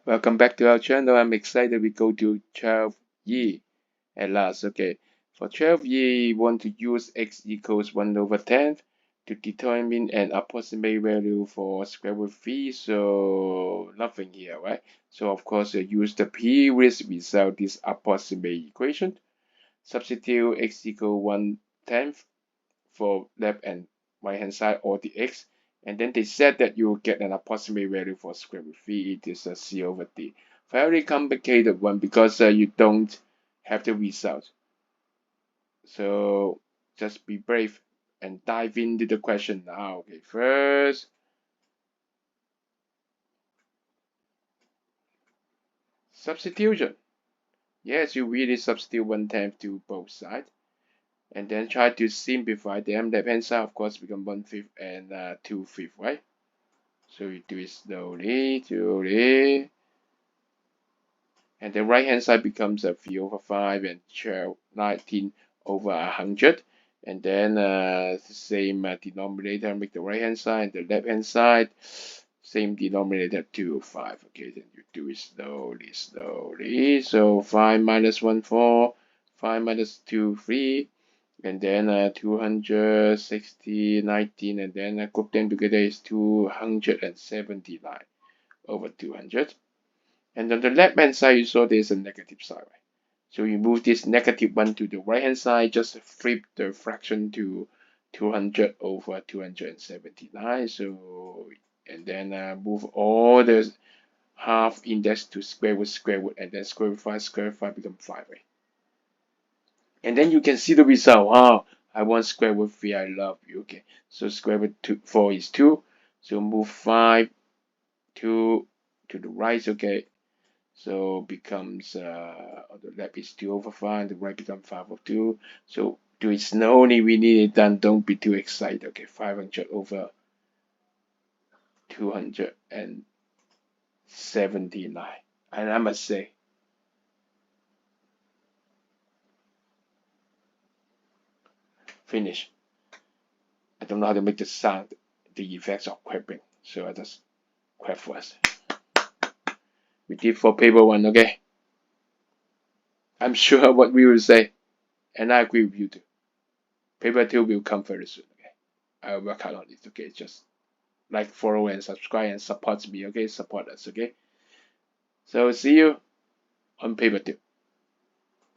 Welcome back to our channel. I'm excited we go to 12e at last. Okay, for 12e, you want to use x equals 1 over 10 to determine an approximate value for square root phi. So nothing here, right? So of course, you use the previous result, this approximate equation. Substitute x equal 1/10 for left and right hand side or the x, and then they said that you will get an approximate value for square root phi. It is a c over d. Very complicated one because you don't have the result. So just be brave and dive into the question now. Okay, first substitution. Yes, you really substitute 1/10 to both sides, and then try to simplify them. Left hand side, of course, become 1/5 and 2/5, right? So you do it slowly, and the right hand side becomes a 3 over 5 and 19 over 100, and then the same denominator, make the right hand side and the left hand side same denominator, 2 over 5. Okay, then you do it slowly. So 5 minus 1 4, 5 minus 2 3, and then 260 19, and then group them together is 279 over 200. And on the left hand side, you saw there's a negative side, right? So you move this negative one to the right hand side, just flip the fraction to 200 over 279. So, and then move all the half index to square root, and then square root 5 become 5, right? And then you can see the result. Oh, I want square root 3, I love you. Okay, so square root 4 is 2. So move 5 to the right, okay. So becomes on the left is 2 over 5, the right becomes 5 over 2. So do it slowly, we need it done, don't be too excited. Okay, 500 over 279. And I must say, finish. I don't know how to make the sound, the effects of clapping. So I just clap first. We did for paper one, okay? I'm sure what we will say, and I agree with you too. Paper two will come very soon, okay? I'll work hard on it, okay? Just like, follow, and subscribe and support me, okay? Support us, okay? So see you on paper two.